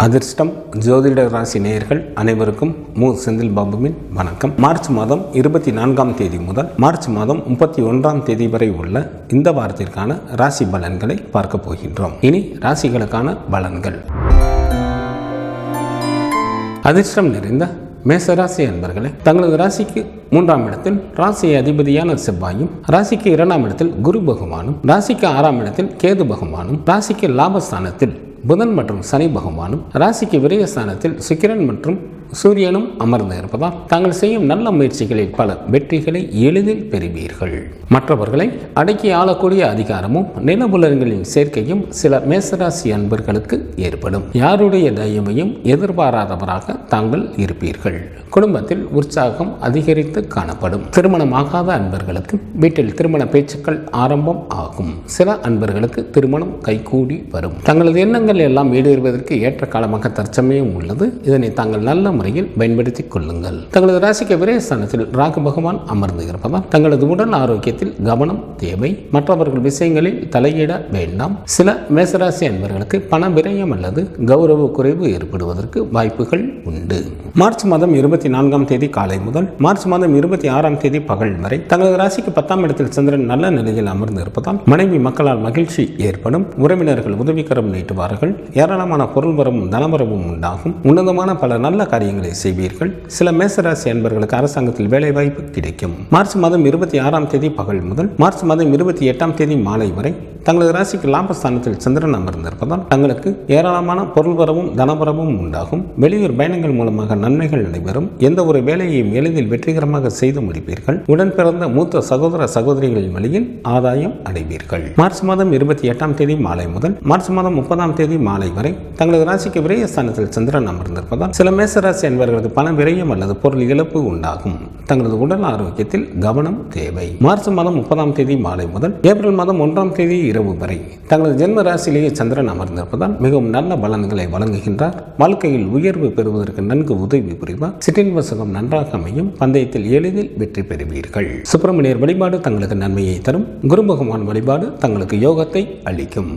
அதிர்ஷ்டம் ஜோதிட ராசி நேயர்கள் அனைவருக்கும் செந்தில் பாபுவின் வணக்கம். மார்ச் மாதம் 24ஆம் தேதி முதல் மார்ச் மாதம் 31ஆம் தேதி வரை உள்ள இந்த வாரத்திற்கான ராசி பலன்களை பார்க்க போகின்றோம். இனி ராசிகளுக்கான பலன்கள். அதிர்ஷ்டம் நிறைந்த மேசராசி அன்பர்களே, தங்களது ராசிக்கு 3ஆம் இடத்தில் ராசி அதிபதியான செவ்வாயும், ராசிக்கு 2ஆம் இடத்தில் குரு பகவானும், ராசிக்கு 6ஆம் இடத்தில் கேது பகவானும், ராசிக்கு லாபஸ்தானத்தில் புதன் மற்றும் சனி பகவானும், ராசிக்கு விரயஸ்தானத்தில் சுக்கிரன் மற்றும் சூரியனும் அமர்ந்து இருப்பதால் தாங்கள் செய்யும் நல்ல முயற்சிகளில் பல வெற்றிகளை எளிதில் பெறுவீர்கள். மற்றவர்களை அடக்கி ஆளக்கூடிய அதிகாரமும் நிலபுலன்களின் சேர்க்கையும் சில மேசராசி அன்பர்களுக்கு ஏற்படும். யாருடைய தயவையும் எதிர்பாராதவராக தாங்கள் இருப்பீர்கள். குடும்பத்தில் உற்சாகம் அதிகரித்து காணப்படும். திருமணமாகாத அன்பர்களுக்கு வீட்டில் திருமண பேச்சுக்கள் ஆரம்பம் ஆகும். சில அன்பர்களுக்கு திருமணம் கைகூடி வரும். தங்களது எண்ணங்கள் எல்லாம் ஈடேறுவதற்கு ஏற்ற காலமாக தற்சமயம் உள்ளது. இதனை தாங்கள் நல்ல முறையில் பயன்படுத்திக் கொள்ளுங்கள். தங்களது ராசிக்கு விரயஸ்தானத்தில் ராகு பகவான் அமர்ந்து இருப்பதால் தங்களது உடல் ஆரோக்கியத்தில் கவனம் தேவை. மற்றவர்கள் விஷயங்களில் தலையிட வேண்டாம். சில மேசராசி அன்பர்களுக்கு பண விரயம் அல்லது கௌரவ குறைவு ஏற்படுவதற்கு வாய்ப்புகள் உண்டு. மார்ச் மாதம் 24ஆம் தேதி காலை முதல் மார்ச் மாதம் 26ஆம் தேதி பகல் வரை தங்களது ராசிக்கு 10ஆம் இடத்தில் சந்திரன் நல்ல நிலையில் அமர்ந்து இருப்பதால் மனைவி மக்களால் மகிழ்ச்சி ஏற்படும். உறவினர்கள் உதவிக்கரம் நீட்டுவார்கள். ஏராளமான பொருள் வரவும் தனவரவும் உண்டாகும். உன்னதமான பல நல்ல காரியங்களை செய்வீர்கள். சில மேசராசி அன்பர்களுக்கு அரசாங்கத்தில் வேலை வாய்ப்பு கிடைக்கும். மார்ச் மாதம் 26ஆம் தேதி பகல் முதல் மார்ச் மாதம் 28ஆம் தேதி மாலை வரை தங்களது ராசிக்கு லாபஸ்தானத்தில் சந்திரன் அமர்ந்திருப்பதால் தங்களுக்கு ஏராளமான பொருள் வரவும் தனவரவும் உண்டாகும். வெளியூர் பயணங்கள் மூலமாக நன்மைகள் நடைபெறும். எந்த ஒரு வேலையையும் எளிதில் வெற்றிகரமாக செய்து முடிப்பீர்கள். உடன் பிறந்த மூத்த சகோதர சகோதரிகளின் வழியில் ஆதாயம் அடைவீர்கள். மார்ச் மாதம் 28ஆம் தேதி மாலை முதல் மார்ச் மாதம் 30ஆம் தேதி மாலை வரை தங்களது ராசிக்கு விரயஸ்தானத்தில் சந்திரன் அமர்ந்திருப்பதால் சில மேசராசி அன்பர்களுக்கு பண விரயம் அல்லது பொருள் இழப்பு உண்டாகும். தங்களது உடல் ஆரோக்கியத்தில் கவனம் தேவை. மார்ச் மாதம் 30ஆம் தேதி மாலை முதல் ஏப்ரல் மாதம் 1ஆம் தேதி இரவு வரை தங்களது ஜென்ம ராசியிலேயே சந்திரன் அமர்ந்திருப்பதால் மிகவும் நல்ல பலன்களை வழங்குகின்றார். வாழ்க்கையில் உயர்வு பெறுவதற்கு நன்கு உதவி புரிவார். சிற்றின்ப சுகம் நன்றாக அமையும். பந்தயத்தில் எளிதில் வெற்றி பெறுவீர்கள். சுப்பிரமணியர் வழிபாடு தங்களுக்கு நன்மையை தரும். குரு பகவான் வழிபாடு தங்களுக்கு யோகத்தை அளிக்கும்.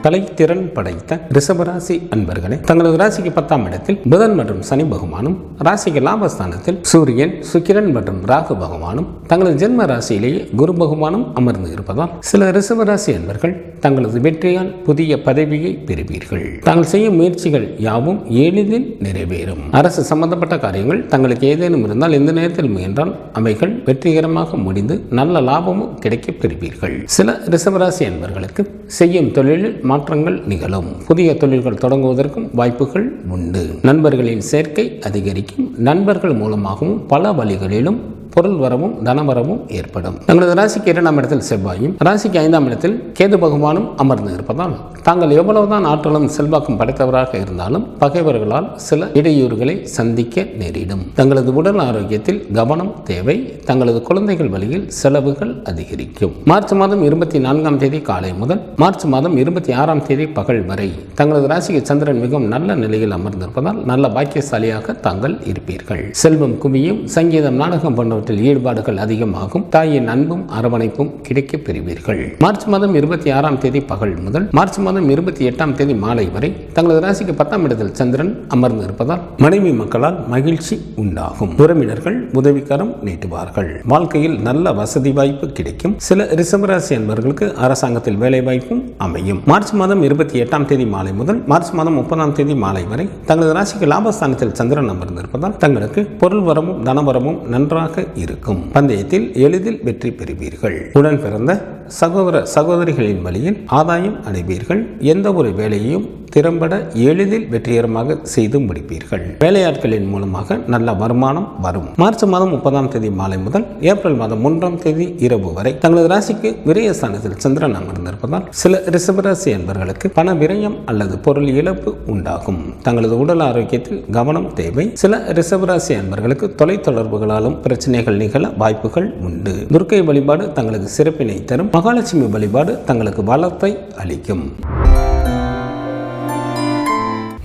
கலைத்திறன் படைத்த ரிஷபராசி அன்பர்களே, தங்களது ராசிக்கு 10ஆம் இடத்தில் புதன் மற்றும் சனி பகவானும், ராசிக்கு லாபஸ்தானத்தில் சூரியன், சுக்கிரன் மற்றும் ராகு பகவானும், தங்களது ஜென்ம ராசியிலேயே குரு பகவானும் அமர்ந்து இருப்பதால் சில ரிஷபராசி அன்பர்கள் தங்களது வெற்றியால் புதிய பதவியை பெறுவீர்கள். தாங்கள் செய்யும் முயற்சிகள் யாவும் எளிதில் நிறைவேறும். அரசு சம்பந்தப்பட்ட காரியங்கள் தங்களுக்கு ஏதேனும் இருந்தால் எந்த நேரத்தில் முயன்றால் அவைகள் வெற்றிகரமாக முடிந்து நல்ல லாபமும் கிடைக்க பெறுவீர்கள். சில ரிஷபராசி அன்பர்களுக்கு செய்யும் தொழிலில் மாற்றங்கள் நிகழும். புதிய தொழில்கள் தொடங்குவதற்கும் வாய்ப்புகள் உண்டு. நண்பர்களின் சேர்க்கை அதிகரிக்கும். நண்பர்கள் மூலமாகவும் பல வழிகளிலும் பொருள் வரவும் தனவரவும் ஏற்படும். தங்களது ராசிக்கு 2ஆம் இடத்தில் செவ்வாயும், ராசிக்கு 5ஆம் இடத்தில் கேது பகவானும் அமர்ந்து இருப்பதால் தாங்கள் எவ்வளவுதான் ஆற்றலும் செல்வாக்கும் படைத்தவராக இருந்தாலும் பகைவர்களால் சில இடையூறுகளை சந்திக்க நேரிடும். தங்களது உடல் ஆரோக்கியத்தில் கவனம் தேவை. தங்களது குழந்தைகள் வழியில் செலவுகள் அதிகரிக்கும். மார்ச் மாதம் 24ஆம் தேதி காலை முதல் மார்ச் மாதம் 26ஆம் தேதி பகல் வரை தங்களது ராசிக்கு சந்திரன் மிகவும் நல்ல நிலையில் அமர்ந்திருப்பதால் நல்ல பாக்கியசாலியாக தாங்கள் இருப்பீர்கள். செல்வம் குவியும். சங்கீதம், நாடகம் போன்ற ஈடுபாடுகள் அதிகமாகும். தாயின் அன்பும் அரவணைப்பும் கிடைக்க பெறுவீர்கள். மார்ச் மாதம் 26ஆம் தேதி பகல் முதல் மார்ச் மாதம் 28ஆம் தேதி மாலை வரை தங்களது ராசிக்கு 10ஆம் இடத்தில் சந்திரன் அமர்ந்து இருப்பதால் மனைவி மக்களால் மகிழ்ச்சி உண்டாகும். உறவினர்கள் உதவிக்கரம் நீட்டுவார்கள். வாழ்க்கையில் நல்ல வசதி வாய்ப்பு கிடைக்கும். சில ரிஷபராசி அன்பர்களுக்கு அரசாங்கத்தில் வேலை வாய்ப்பும் அமையும். மார்ச் மாதம் 28ஆம் தேதி மாலை முதல் மார்ச் மாதம் 30ஆம் தேதி மாலை வரை தங்களது ராசிக்கு லாபஸ்தானத்தில் சந்திரன் அமர்ந்து இருப்பதால் தங்களுக்கு பொருள் வரவும் தனவரவும் நன்றாக இருக்கும். பந்தயத்தில் எளிதில் வெற்றி பெறுவீர்கள். உடன் பிறந்த சகோதர சகோதரிகளின் வழியில் ஆதாயம் அடைவீர்கள். எந்த ஒரு வேலையையும் திறம்பட எளிதில் வெற்றிகரமாக செய்து முடிப்பீர்கள். வேலையாட்களின் மூலமாக நல்ல வருமானம் வரும். மார்ச் மாதம் 30ஆம் தேதி மாலை முதல் ஏப்ரல் மாதம் 1ஆம் தேதி இரவு வரை தங்களது ராசிக்கு விரயஸ்தானத்தில் சந்திரன் அமர்ந்திருப்பதால் சில ரிஷபராசி அன்பர்களுக்கு பண விரயம் அல்லது பொருள் இழப்பு உண்டாகும். தங்களது உடல் ஆரோக்கியத்தில் கவனம் தேவை. சில ரிஷபராசி அன்பர்களுக்கு தொலைத்தொடர்புகளாலும் பிரச்சனைகள் நிகழ வாய்ப்புகள் உண்டு. துர்க்கை வழிபாடு தங்களுக்கு சிறப்பினை தரும். மகாலட்சுமி வழிபாடு தங்களுக்கு வளத்தை அளிக்கும்.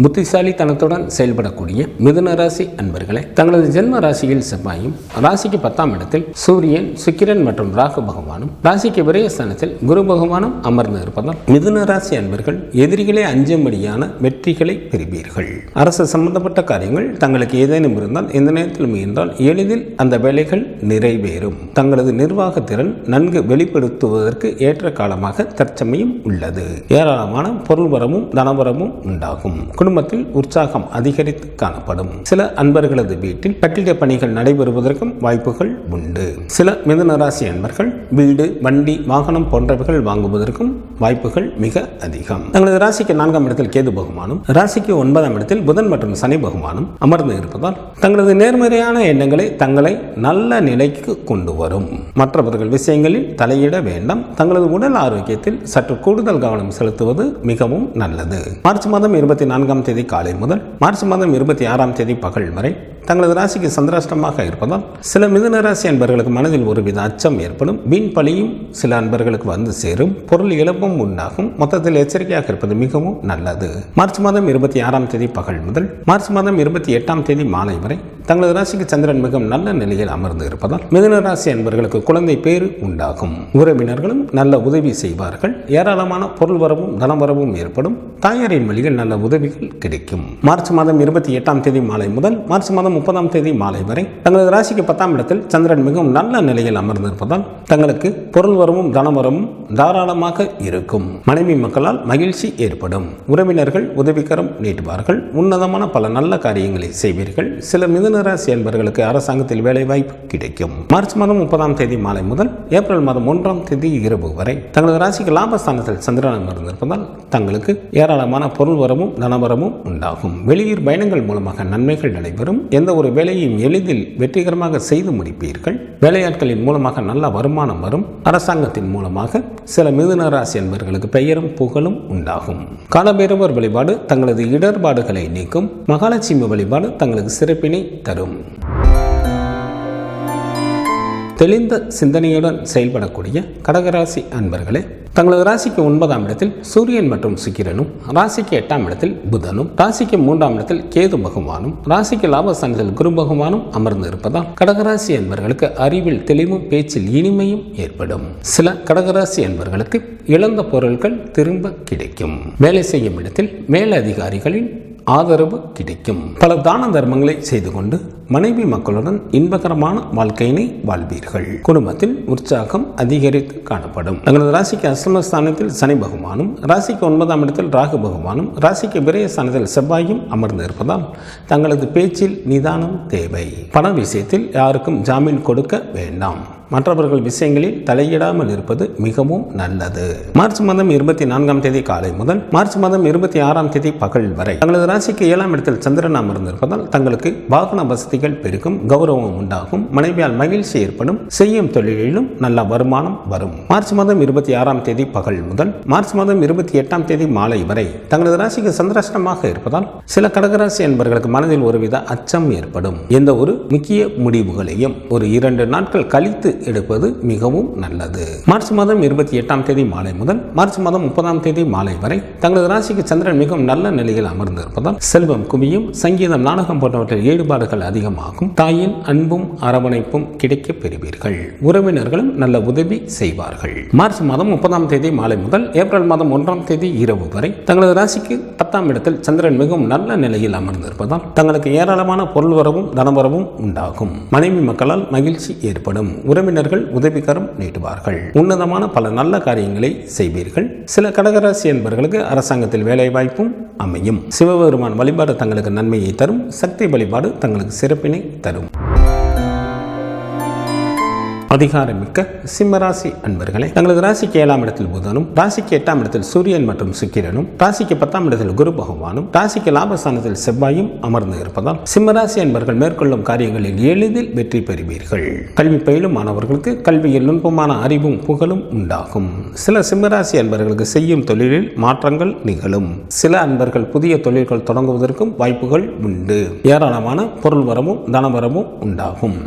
புத்திசாலித்தனத்துடன் செயல்படக்கூடிய மிதுன ராசி அன்பர்களை தங்களது ஜென்ம ராசியில் செவ்வாயும், ராசிக்கு 10ஆம் இடத்தில் சூரியன், சுக்கிரன் மற்றும் ராகு பகவானும், ராசிக்கு விரயஸ்தானத்தில் குரு பகவானும் அமர்ந்து இருப்பதால் மிதுன ராசி அன்பர்கள் எதிரிகளே அஞ்சும்படியான வெற்றிகளை பெறுவீர்கள். அரசு சம்பந்தப்பட்ட காரியங்கள் தங்களுக்கு ஏதேனும் இருந்தால் எந்த நேரத்தில் முயன்றால் எளிதில் அந்த வேலைகள் நிறைவேறும். தங்களது நிர்வாக திறன் நன்கு வெளிப்படுத்துவதற்கு ஏற்ற காலமாக தற்சமயம் உள்ளது. ஏராளமான பொருள் வரமும் தனவரமும் உண்டாகும். குடும்பத்தில் உற்சாகம் அதிகரித்து காணப்படும். சில அன்பர்களது வீட்டில் கட்டிட பணிகள் நடைபெறுவதற்கும் வாய்ப்புகள் உண்டு. சில மிதுன ராசி அன்பர்கள் வீடு, வண்டி, வாகனம் போன்றவைகள் வாங்குவதற்கும் வாய்ப்புகள் மிக அதிகம். தங்களது ராசிக்கு 4ஆம் இடத்தில் கேது பகவானும், ராசிக்கு 9ஆம் இடத்தில் புதன் மற்றும் சனி பகவானும் அமர்ந்து இருப்பதால் தங்களது நேர்மறையான எண்ணங்களை தங்களை நல்ல நிலைக்கு கொண்டு வரும். மற்றவர்கள் விஷயங்களில் தலையிட வேண்டாம். தங்களது உடல் ஆரோக்கியத்தில் சற்று கூடுதல் கவனம் செலுத்துவது மிகவும் நல்லது. மார்ச் மாதம் 24ஆம் தேதி காலை முதல் மார்ச் மாதம் 26ஆம் தேதி பகல் வரை தங்களது ராசிக்கு சந்திராஷ்டமாக இருப்பதால் சில மிதுன ராசி அன்பர்களுக்கு மனதில் ஒருவித அச்சம் ஏற்படும். வீண் பழியும் சில அன்பர்களுக்கு வந்து சேரும். பொருள் இழப்பும் உண்டாகும். மொத்தத்தில் எச்சரிக்கையாக இருப்பது மிகவும் நல்லது. மார்ச் மாதம் 26ஆம் தேதி பகல் முதல் மார்ச் மாதம் 28ஆம் தேதி மாலை வரை தங்களது ராசிக்கு சந்திரன் மிகவும் நல்ல நிலையில் அமர்ந்து இருப்பதால் மிதுன ராசி அன்பர்களுக்கு குழந்தை பேறு உண்டாகும். உறவினர்களும் நல்ல உதவி செய்வார்கள். ஏராளமான பொருள் வரவும் தனவரவும் ஏற்படும். தாயாரின் வழியில் நல்ல உதவிகள் கிடைக்கும். மார்ச் மாதம் 28ஆம் தேதி மாலை முதல் மார்ச் மாதம் 30ஆம் தேதி மாலை வரை தங்களது ராசிக்கு 10ஆம் இடத்தில் சந்திரன் மிகவும் நல்ல நிலையில் அமர்ந்திருப்பதால் தங்களுக்கு பொருள் வரவும் தனவரவும் தாராளமாக இருக்கும். மனைவி மக்களால் மகிழ்ச்சி ஏற்படும். உறவினர்கள் உதவிக்கரம் நீட்டுவார்கள். உன்னதமான பல நல்ல காரியங்களை செய்வீர்கள். சில மிதுன ராசி அன்பர்களுக்கு அரசாங்கத்தில் வேலை வாய்ப்பு கிடைக்கும். மார்ச் மாதம் 30ஆம் தேதி மாலை முதல் ஏப்ரல் மாதம் 1ஆம் தேதி இரவு வரை தங்களது ராசிக்கு லாபஸ்தானத்தில் சந்திரன் அமர்ந்திருப்பதால் தங்களுக்கு ஏராளமான பொருள் வரவும் தனவரமும் உண்டாகும். வெளியூர் பயணங்கள் மூலமாக நன்மைகள் நடைபெறும். எந்த ஒரு வேலையையும் எளிதில் வெற்றிகரமாக செய்து முடிப்பீர்கள். வேலையாட்களின் மூலமாக நல்ல வருமானம் வரும். அரசாங்கத்தின் மூலமாக சில மிதுன ராசி அன்பர்களுக்கு பெயரும் புகழும் உண்டாகும். காலபைரவர் வழிபாடு தங்களது இடர்பாடுகளை நீக்கும். மகாலட்சுமி வழிபாடு தங்களுக்கு சிறப்பினை தரும். தெளிந்த சிந்தனையுடன் செயல்படக்கூடிய கடகராசி அன்பர்களே, தங்களது ராசிக்கு 9ஆம் இடத்தில் சூரியன் மற்றும் சுக்கிரனும், ராசிக்கு 8ஆம் இடத்தில் புதனும், ராசிக்கு 3ஆம் இடத்தில் கேது பகவானும், ராசிக்கு லாபஸ்தானத்தில் குரு பகவானும் அமர்ந்து இருப்பதால் கடகராசி அன்பர்களுக்கு அறிவில் தெளிவும் பேச்சில் இனிமையும் ஏற்படும். சில கடகராசி அன்பர்களுக்கு இழந்த பொருட்கள் திரும்ப கிடைக்கும். வேலை செய்யும் இடத்தில் மேலதிகாரிகளின் ஆதரவு கிடைக்கும். பல தான தர்மங்களை செய்து கொண்டு மனைவி மக்களுடன் இன்பகரமான வாழ்க்கையினை வாழ்வீர்கள். குடும்பத்தில் உற்சாகம் அதிகரித்து காணப்படும். தங்களது ராசிக்கு அஷ்டமஸ்தானத்தில் சனி பகவானும், ராசிக்கு 9ஆம் இடத்தில் ராகு பகவானும், ராசிக்கு விரயஸ்தானத்தில் செவ்வாயும் அமர்ந்து இருப்பதால் தங்களது பேச்சில் நிதானம் தேவை. பண விஷயத்தில் யாருக்கும் ஜாமீன் கொடுக்க வேண்டாம். மற்றவர்கள் விஷயங்களில் தலையிடாமல் இருப்பது மிகவும் நல்லது. மார்ச் மாதம் 24ஆம் தேதி காலை முதல் மார்ச் மாதம் 26ஆம் தேதி பகல் வரை தங்களது ராசிக்கு 7ஆம் இடத்தில் சந்திரன் அமர்ந்திருப்பதால் தங்களுக்கு வாகன வசதிகள் பெருகும். கௌரவம் உண்டாகும். மனைவியால் மகிழ்ச்சி ஏற்படும். செய்யும் தொழிலிலும் நல்ல வருமானம் வரும். மார்ச் மாதம் 26ஆம் தேதி பகல் முதல் மார்ச் மாதம் 28ஆம் தேதி மாலை வரை தங்களது ராசிக்கு சந்திராஷ்டமாக இருப்பதால் சில கடகராசி என்பவர்களுக்கு மனதில் ஒருவித அச்சம் ஏற்படும். எந்த ஒரு முக்கிய முடிவுகளையும் ஒரு 2 நாட்கள் கழித்து எடுப்பது மிகவும் நல்லது. மார்ச் மாதம் 28ஆம் தேதி மாலை முதல் மார்ச் மாதம் 30ஆம் தேதி மாலை வரை தங்களது ராசிக்கு சந்திரன் மிகவும் நல்ல நிலையில் அமர்ந்திருப்பதால் செல்வம் குவியும். சங்கீதம், நாடகம் போன்றவற்றில் ஈடுபாடுகள் அதிகமாகும். தாயின் அன்பும் அரவணைப்பும் கிடைக்க பெறுவீர்கள். உறவினர்களும் நல்ல உதவி செய்வார்கள். மார்ச் மாதம் 30ஆம் தேதி மாலை முதல் ஏப்ரல் மாதம் 1ஆம் தேதி இரவு வரை தங்களது ராசிக்கு 10ஆம் இடத்தில் சந்திரன் மிகவும் நல்ல நிலையில் அமர்ந்திருப்பதால் தங்களுக்கு ஏராளமான பொருள் வரவும் தனவரவும் உண்டாகும். மனைவி மக்களால் மகிழ்ச்சி ஏற்படும். உறவினர்கள் உதவிகரம் நீட்டுவார்கள். உன்னதமான பல நல்ல காரியங்களை செய்வீர்கள். சில கடகராசி என்பவர்களுக்கு அரசாங்கத்தில் வேலை வாய்ப்பும் அமையும். சிவபெருமான் வழிபாடு தங்களுக்கு நன்மையை தரும். சக்தி வழிபாடு தங்களுக்கு சிறப்பினை தரும். அதிகாரமிக்க சிம்மராசி அன்பர்களே, தங்களது ராசிக்கு 7ஆம் இடத்தில் புதனும், ராசிக்கு 8ஆம் இடத்தில் சூரியன் மற்றும் சுக்கிரனும், ராசிக்கு 10ஆம் இடத்தில் குரு பகவானும், ராசிக்கு லாபஸ்தானத்தில் செவ்வாயும் அமர்ந்து இருப்பதால் சிம்மராசி அன்பர்கள் மேற்கொள்ளும் காரியங்களில் எளிதில் வெற்றி பெறுவீர்கள். கல்வி பயிலும் மாணவர்களுக்கு கல்வியில் நுட்பமான அறிவும் புகழும் உண்டாகும். சில சிம்மராசி அன்பர்களுக்கு செய்யும் தொழிலில் மாற்றங்கள் நிகழும். சில அன்பர்கள் புதிய தொழில்கள் தொடங்குவதற்கும் வாய்ப்புகள் உண்டு. ஏராளமான பொருள் வரவும் தனவரவும் உண்டாகும்.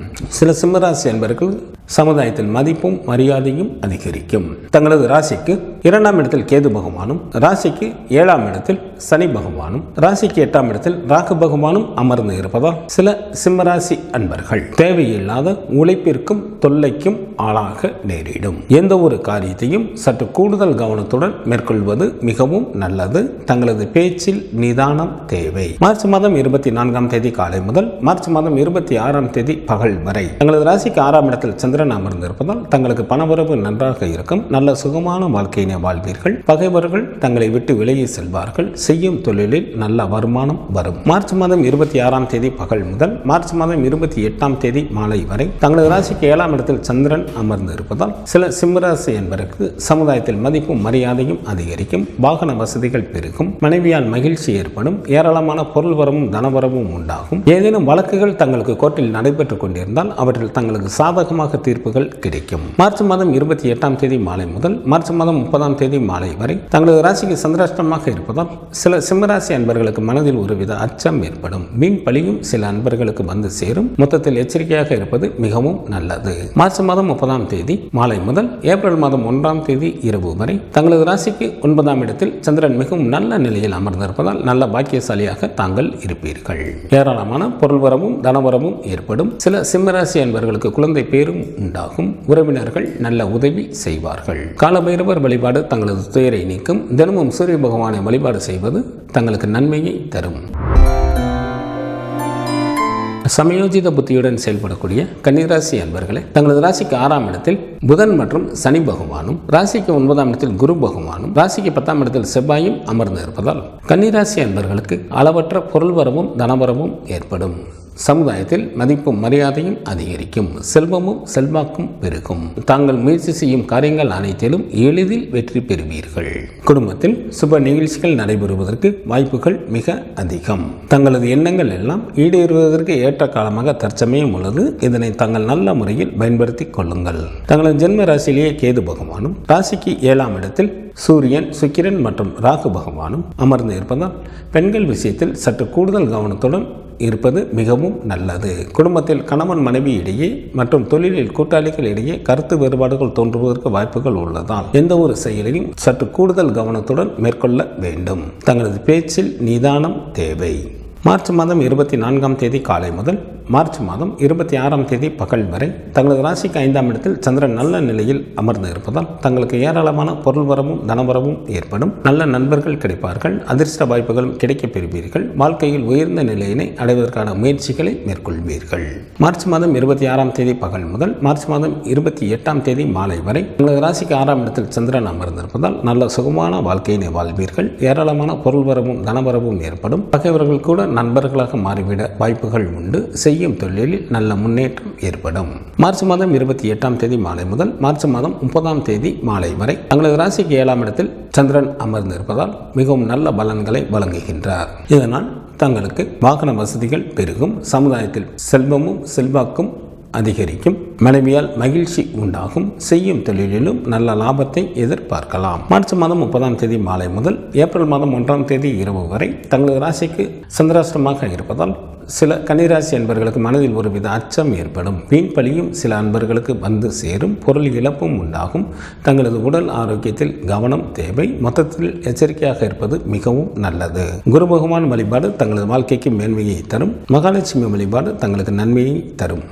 சில சிம்மராசி அன்பர்கள் சமுதாயத்தில் மதிப்பும் மரியாதையும் அதிகரிக்கும். தங்களது ராசிக்கு 2ஆம் இடத்தில் கேது பகவானும், ராசிக்கு 7ஆம் இடத்தில் சனி பகவானும் ராசிக்கு 8ஆம் இடத்தில் ராகு பகவானும் அமர்ந்து இருப்பதால் சில சிம்மராசி அன்பர்கள் தேவையில்லாத உழைப்பிற்கும் தொல்லைக்கும் ஆளாக நேரிடும். எந்த ஒரு காரியத்தையும் சற்று கூடுதல் கவனத்துடன் மேற்கொள்வது மிகவும் நல்லது. தங்களது பேச்சில் நிதானம் தேவை. மார்ச் மாதம் 24ஆம் தேதி காலை முதல் மார்ச் மாதம் 26ஆம் தேதி பகல் வரை தங்களது ராசிக்கு 6ஆம் இடத்தில் சந்திரன் அமர்ந்திருப்பதால் தங்களுக்கு பணவரவு நன்றாக இருக்கும். நல்ல சுகமான வாழ்க்கையினை வாழ்வீர்கள். பகைவர்கள் தங்களை விட்டு விலகி செல்வார்கள். செய்யும் தொழிலில் நல்ல வருமானம் வரும். மார்ச் மாதம் 26ஆம் தேதி பகல் முதல் மார்ச் மாதம் 28ஆம் தேதி மாலை வரை தங்களது ராசிக்கு 7ஆம் இடத்தில் சந்திரன் அமர்ந்து இருப்பதால் சில சிம்மராசி என்பவருக்கு சமுதாயத்தில் மதிப்பும் மரியாதையும் அதிகரிக்கும். வாகன வசதிகள் பெருகும். மனைவியால் மகிழ்ச்சி ஏற்படும். ஏராளமான பொருள் வரவும் தனவரவும் உண்டாகும். ஏதேனும் வழக்குகள் தங்களுக்கு கோர்ட்டில் நடைபெற்றுக் கொண்டிருந்தால் அவற்றில் தங்களுக்கு சாதகமாக தீர்ப்புகள் கிடைக்கும். மார்ச் மாதம் 28ஆம் தேதி மாலை முதல் மார்ச் மாதம் 30ஆம் தேதி மாலை வரை தங்களது ராசிக்கு சந்திராஷ்டமாக இருப்பதால் சில சிம்மராசி அன்பர்களுக்கு மனதில் ஒருவித அச்சம் ஏற்படும். வீண் பழியும் சில அன்பர்களுக்கு வந்து சேரும். மொத்தத்தில் எச்சரிக்கையாக இருப்பது மிகவும் நல்லது. மார்ச் மாதம் 30ஆம் தேதி மாலை முதல் ஏப்ரல் மாதம் 1ஆம் தேதி இரவு வரை தங்களது ராசிக்கு 9ஆம் இடத்தில் சந்திரன் மிகவும் நல்ல நிலையில் அமர்ந்திருப்பதால் நல்ல பாக்கியசாலியாக தாங்கள் இருப்பீர்கள். ஏராளமான பொருள் வரவும் தனவரவும் ஏற்படும். சில சிம்மராசி அன்பர்களுக்கு குழந்தை பேரும் உண்டாகும். உறவினர்கள் நல்ல உதவி செய்வார்கள். காலபைரவர் வழிபாடு தங்களது துயரை நீக்கும். தினமும் சூரிய பகவானை வழிபாடு செய்வது தங்களுக்கு நன்மையை தரும். சமயோஜித புத்தியுடன் செயல்படக்கூடிய கன்னிராசி அன்பர்களே, தங்களது ராசிக்கு 6ஆம் இடத்தில் புதன் மற்றும் சனி பகவானும் ராசிக்கு 9ஆம் இடத்தில் குரு பகவானும் ராசிக்கு 10ஆம் இடத்தில் செவ்வாயும் அமர்ந்து இருப்பதால் கன்னிராசி அன்பர்களுக்கு அளவற்ற பொருள் வரவும் தனவரவும் ஏற்படும். சமுதாயத்தில் மதிப்பும் மரியாதையும் அதிகரிக்கும். செல்வமும் செல்வாக்கும் பெருகும். தாங்கள் முயற்சி செய்யும் காரியங்கள் அனைத்திலும் எளிதில் வெற்றி பெறுவீர்கள். குடும்பத்தில் சுப நிகழ்ச்சிகள் நடைபெறுவதற்கு வாய்ப்புகள் மிக அதிகம். தங்களது எண்ணங்கள் எல்லாம் ஈடேறுவதற்கு ஏற்ற காலமாக தற்சமயம் உள்ளது. இதனை தங்கள் நல்ல முறையில் பயன்படுத்திக் கொள்ளுங்கள். தங்களது ஜென்ம ராசியிலேயே கேது பகவானும் ராசிக்கு 7ஆம் இடத்தில் சூரியன் சுக்கிரன் மற்றும் ராகு பகவானும் அமர்ந்து இருப்பதால் பெண்கள் விஷயத்தில் சற்று கூடுதல் கவனத்துடன் இருப்பது மிகவும் நல்லது. குடும்பத்தில் கணவன் மனைவி இடையே மற்றும் தொழிலில் கூட்டாளிகள் இடையே கருத்து வேறுபாடுகள் தோன்றுவதற்கு வாய்ப்புகள் உள்ளதால் எந்த ஒரு செயலையும் சற்று கூடுதல் கவனத்துடன் மேற்கொள்ள வேண்டும். தங்களது பேச்சில் நிதானம் தேவை. மார்ச் மாதம் 24ஆம் தேதி காலை முதல் மார்ச் மாதம் 26ஆம் தேதி பகல் வரை தங்களது ராசிக்கு 5ஆம் இடத்தில் சந்திரன் நல்ல நிலையில் அமர்ந்து இருப்பதால் தங்களுக்கு ஏராளமான பொருள் வரவும் தனவரவும் ஏற்படும். நல்ல நண்பர்கள் கிடைப்பார்கள். அதிர்ஷ்ட வாய்ப்புகளும் கிடைக்கப் பெறுவீர்கள். வாழ்க்கையில் உயர்ந்த நிலையினை அடைவதற்கான முயற்சிகளை மேற்கொள்வீர்கள். மார்ச் மாதம் 26ஆம் தேதி பகல் முதல் மார்ச் மாதம் 28ஆம் தேதி மாலை வரை தங்களது ராசிக்கு 6ஆம் இடத்தில் சந்திரன் அமர்ந்திருப்பதால் நல்ல சுகமான வாழ்க்கையினை வாழ்வீர்கள். ஏராளமான பொருள் வரவும் தனவரவும் ஏற்படும். பகைவர்கள் கூட நண்பர்களாக மாறிவிட வாய்ப்புகள் உண்டு. செய்யும் தொழிலில் நல்ல முன்னேற்றம் ஏற்படும். மார்ச் மாதம் 28ஆம் தேதி மாலை முதல் மார்ச் மாதம் 30ஆம் தேதி மாலை வரை தங்களது ராசிக்கு 7ஆம் இடத்தில் சந்திரன் அமர்ந்திருப்பதால் மிகவும் நல்ல பலன்களை வழங்குகின்றார். இதனால் தங்களுக்கு வாகன வசதிகள் பெருகும். சமுதாயத்தில் செல்வமும் செல்வாக்கும் அதிகரிக்கும். மனைவியால் மகிழ்ச்சி உண்டாகும். செய்யும் தொழிலிலும் நல்ல லாபத்தை எதிர்பார்க்கலாம். மார்ச் மாதம் 30ஆம் தேதி மாலை முதல் ஏப்ரல் மாதம் 1ஆம் தேதி இரவு வரை தங்களது ராசிக்கு சந்திராஷ்டமாக இருப்பதால் சில கன்னிராசி அன்பர்களுக்கு மனதில் ஒருவித அச்சம் ஏற்படும். வீண் பழியும் சில அன்பர்களுக்கு வந்து சேரும். பொருள் இழப்பும் உண்டாகும். தங்களது உடல் ஆரோக்கியத்தில் கவனம் தேவை. மொத்தத்தில் எச்சரிக்கையாக இருப்பது மிகவும் நல்லது. குரு பகவான் வழிபாடு தங்களது வாழ்க்கைக்கு மேன்மையை தரும். மகாலட்சுமி வழிபாடு தங்களுக்கு நன்மையை தரும்.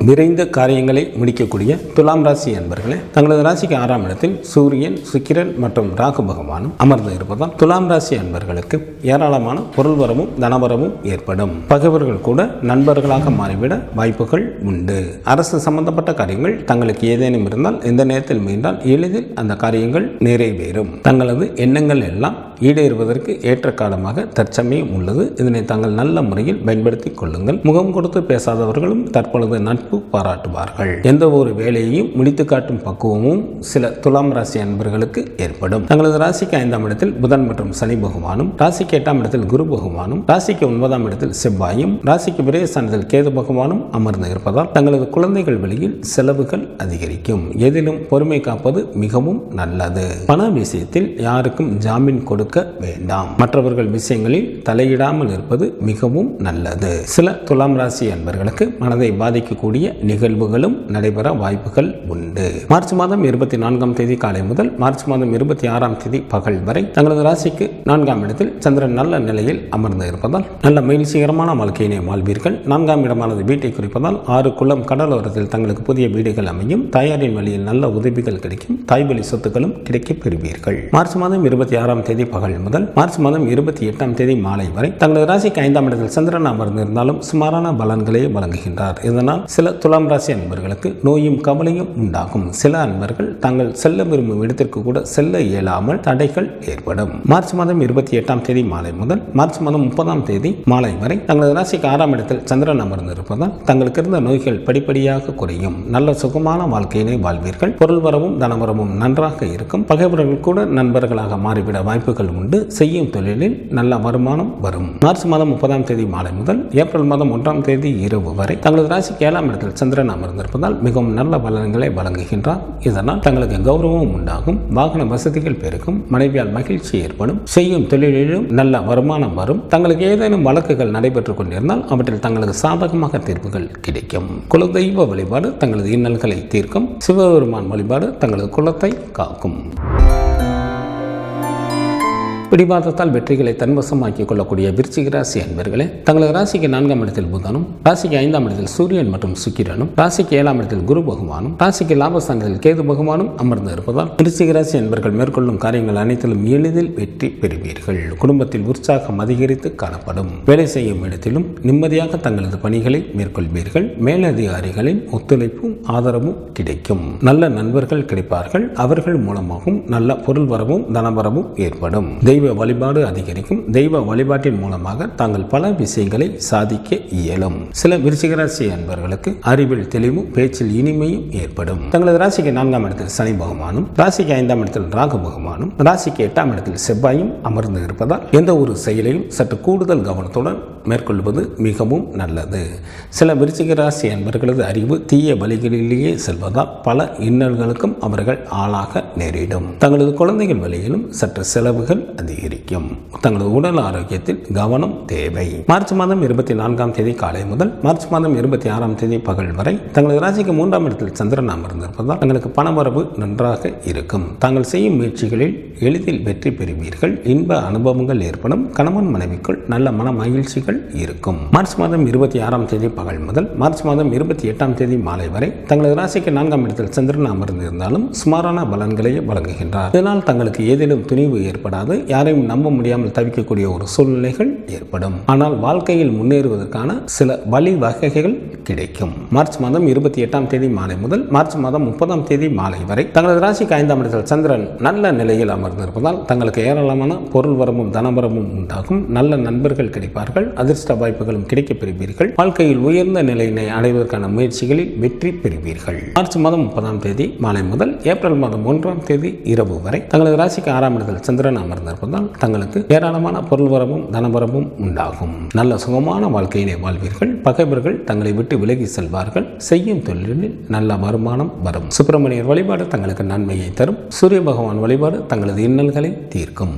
விரைந்த காரியங்களை முடிக்கக்கூடிய துலாம் ராசி அன்பர்களே, தங்களது ராசிக்கு 6ஆம் இடத்தில் சூரியன் சுக்கிரன் மற்றும் ராகு பகவானும் அமர்ந்து இருப்பதால் துலாம் ராசி அன்பர்களுக்கு ஏராளமான பொருள் வரவும் தனவரவும் ஏற்படும். பகைவர்கள் கூட நண்பர்களாக மாறிவிட வாய்ப்புகள் உண்டு. அரசு சம்பந்தப்பட்ட காரியங்கள் தங்களுக்கு ஏதேனும் இருந்தால் எந்த நேரத்தில் மீண்டால் எளிதில் அந்த காரியங்கள் நிறைவேறும். தங்களது எண்ணங்கள் எல்லாம் ஈடேறுவதற்கு ஏற்ற காலமாக தற்சமயம் உள்ளது. இதனை தாங்கள் நல்ல முறையில் பயன்படுத்திக் கொள்ளுங்கள். முகம் கொடுத்து பேசாதவர்களும் தற்பொழுது நட்பு பாராட்டுவார்கள். எந்த ஒரு வேலையையும் முடித்து காட்டும் பக்குவமும் சில துலாம் ராசி அன்பர்களுக்கு ஏற்படும். தங்களது ராசிக்கு 5ஆம் இடத்தில் புதன் மற்றும் சனி பகவானும் ராசிக்கு 8ஆம் இடத்தில் குரு பகவானும் ராசிக்கு 9ஆம் இடத்தில் செவ்வாயும் ராசிக்கு விரயஸ்தானத்தில் கேது பகவானும் அமர்ந்து இருப்பதால் தங்களது குழந்தைகள் வழியில் செலவுகள் அதிகரிக்கும். எதிலும் பொறுமை காப்பது மிகவும் நல்லது. பண விஷயத்தில் யாருக்கும் ஜாமீன் கொடுக்க வேண்டாம். மற்றவர்கள் விஷயங்களில் தலையிடாமல் இருப்பது மிகவும் நல்லது. சில துலாம் ராசி அன்பர்களுக்கு மனதை பாதிக்கக்கூடிய கூடிய நிகழ்வுகளும் நடைபெற வாய்ப்புகள் உண்டு. மார்ச் மாதம் 24ஆம் தேதி காலை முதல் மார்ச் மாதம் 26ஆம் தேதி பகல் வரை தங்களது ராசிக்கு 4ஆம் இடத்தில் சந்திரன் நல்ல நிலையில் அமர்ந்து இருப்பதால் நல்ல மகிழ்ச்சிகரமான வாழ்க்கையினை வாழ்வீர்கள். 4ஆம் இடமானது வீட்டை குறிப்பதால் 6 குளம் கடலோரத்தில் தங்களுக்கு புதிய வீடுகள் அமையும். தாயாரின் வழியில் நல்ல உதவிகள் கிடைக்கும். தாய்வழி சொத்துக்களும் கிடைக்கப் பெறுவீர்கள். மார்ச் மாதம் 26ஆம் தேதி பகல் முதல் மார்ச் மாதம் 28ஆம் தேதி மாலை வரை தங்களது ராசிக்கு 5ஆம் இடத்தில் சந்திரன் அமர்ந்திருந்தாலும் சுமாரான பலன்களை வழங்குகின்றார். இதனால் சில துலாம் ராசி அன்பர்களுக்கு நோயும் கவலையும் உண்டாகும். சில அன்பர்கள் தாங்கள் செல்ல விரும்பும் இடத்திற்கு கூட செல்ல இயலாமல் தடைகள் ஏற்படும். மார்ச் மாதம் 28ஆம் தேதி மாலை முதல் மார்ச் மாதம் 30ஆம் தேதி மாலை வரை தங்களது ராசிக்கு 6ஆம் இடத்தில் சந்திரன் அமர்ந்திருப்பதால் தங்களுக்கு இருந்த நோய்கள் படிப்படியாக குறையும். நல்ல சுகமான வாழ்க்கையினை வாழ்வீர்கள். பொருள் வரவும் தனவரவும் நன்றாக இருக்கும். பகைவர்கள் கூட நண்பர்களாக மாறிவிட வாய்ப்புகள் உண்டு. செய்யும் தொழிலில் நல்ல வருமானம் வரும். மார்ச் மாதம் 30ஆம் தேதி மாலை முதல் ஏப்ரல் மாதம் 1ஆம் தேதி இரவு வரை தங்களது ராசிக்கு 7ஆம் இடத்தில் சந்திரன் அமர்ந்திருப்பதால் மிகவும் நல்ல பலன்களை வழங்குகின்றார். இதனால் தங்களுக்கு கௌரவம் உண்டாகும். வாகன வசதிகள் பெருகும். மனைவியால் மகிழ்ச்சி ஏற்படும். செய்யும் தொழிலிலும் நல்ல வருமானம் வரும். தங்களுக்கு ஏதேனும் வழக்குகள் நடைபெற்றுக் கொண்டிருந்தால் அவற்றில் தங்களுக்கு சாதகமாக தீர்ப்புகள் கிடைக்கும். குலதெய்வ வழிபாடு தங்களது இன்னல்களை தீர்க்கும். சிவபெருமான் வழிபாடு தங்களது குலத்தை காக்கும். பிடிவாதத்தால் வெற்றிகளை தன்வசமாக்கிக் கொள்ளக்கூடிய விருச்சிக ராசி அன்பர்களே, தங்களது ராசிக்கு 4ஆம் இடத்தில் புதனும், ராசிக்கு 5ஆம் இடத்தில் சூரியன் மற்றும் சுக்கிரனும், ராசிக்கு 7ஆம் இடத்தில் குரு பகவானும், ராசிக்கு லாபஸ்தானத்தில் கேது பகவானும் அமர்ந்து இருப்பதால் விருச்சிக ராசி அன்பர்கள் மேற்கொள்ளும் காரியங்கள் அனைத்திலும் எளிதில் வெற்றி பெறுவீர்கள். குடும்பத்தில் உற்சாகம் அதிகரித்து காணப்படும். வேலை செய்யும் இடத்திலும் நிம்மதியாக தங்களது பணிகளை மேற்கொள்வீர்கள். மேலதிகாரிகளின் ஒத்துழைப்பும் ஆதரவும் கிடைக்கும். நல்ல நண்பர்கள் கிடைப்பார்கள். அவர்கள் மூலமாகவும் நல்ல பொருள் வரவும் தனவரவும் ஏற்படும். தெய்வ வழிபாடு அதிகரிக்கும். தெய்வ வழிபாட்டின் மூலமாக தாங்கள் பல விஷயங்களை சாதிக்க இயலும். சில விருச்சிக ராசி அன்பர்களுக்கு அறிவில் தெளிவும் பேச்சில் இனிமையும் ஏற்படும். தங்களது ராசிக்கு 4ஆம் இடத்தில் சனி பகவானும், ராசிக்கு 5ஆம் இடத்தில் ராகு பகவானும், ராசிக்கு 8ஆம் இடத்தில் செவ்வாயும் அமர்ந்து இருப்பதால் எந்த ஒரு செயலையும் சற்று கூடுதல் கவனத்துடன் மேற்கொள்வது மிகவும் நல்லது. சில விருச்சிக ராசி அன்பர்களது அறிவு தீய வழிகளிலேயே செல்வதால் பல இன்னல்களுக்கும் அவர்கள் ஆளாக நேரிடும். தங்களது குழந்தைகள் வழியிலும் சற்று செலவுகள் அதிகரிக்கும். தங்களது உடல் ஆரோக்கியத்தில் கவனம் தேவை. மார்ச் மாதம் 24ஆம் தேதி காலை முதல் மார்ச் மாதம் 26ஆம் தேதி பகல் வரை தங்களது ராசிக்கு 3ஆம் இடத்தில் சந்திரன் அமர்ந்திருப்பதால் தங்களுக்கு பணவரவு நன்றாக இருக்கும். தாங்கள் செய்யும் முயற்சிகளில் எளிதில் வெற்றி பெறுவீர்கள். இன்ப அனுபவங்கள் ஏற்படும். கணவன் மனைவிக்குள் நல்ல மன மகிழ்ச்சிகள் இருக்கும். மார்ச் மாதம் 26ஆம் தேதி பகல் முதல் மார்ச் மாதம் 28ஆம் தேதி மாலை வரை தங்களது ராசிக்கு 4ஆம் இடத்தில் சந்திரன் அமர்ந்திருந்தாலும் சுமாரான பலன்களை வழங்குகின்றார். இதனால் தங்களுக்கு ஏதேனும் துணிவு ஏற்படாது. யாரையும் நம்ப முடியாமல் தவிக்கக்கூடிய ஒரு சூழ்நிலைகள் ஏற்படும். ஆனால் வாழ்க்கையில் முன்னேறுவதற்கான சில வழி வகைகள் கிடைக்கும். மார்ச் மாதம் 28ஆம் தேதி மாலை முதல் மார்ச் மாதம் 30ஆம் தேதி மாலை வரை தங்களது ராசிக்கு 5ஆம் இடத்தில் சந்திரன் நல்ல நிலையில் அமர்ந்திருப்பதால் தங்களுக்கு ஏராளமான பொருள் வரமும் தனவரமும் உண்டாகும். நல்ல நண்பர்கள் கிடைப்பார்கள். அதிர்ஷ்ட வாய்ப்புகளும் கிடைக்கப் பெறுவீர்கள். வாழ்க்கையில் உயர்ந்த நிலையினை அடைவதற்கான முயற்சிகளில் வெற்றி பெறுவீர்கள். மார்ச் மாதம் 30ஆம் தேதி மாலை முதல் ஏப்ரல் மாதம் 1ஆம் தேதி இரவு வரை தங்களது ராசிக்கு 6ஆம் இடத்தில் சந்திரன் அமர்ந்திருப்பதால் தங்களுக்கு ஏராளமான பொருள் வரவும் தனவரவும் உண்டாகும். நல்ல சுகமான வாழ்க்கையினை வாழ்வீர்கள். பகைவர்கள் தங்களை விட்டு விலகி செல்வார்கள். செய்யும் தொழிலில் நல்ல வருமானம் வரும். சுப்பிரமணியர் வழிபாடு தங்களுக்கு நன்மையை தரும். சூரிய பகவான் வழிபாடு தங்களது இன்னல்களை தீர்க்கும்.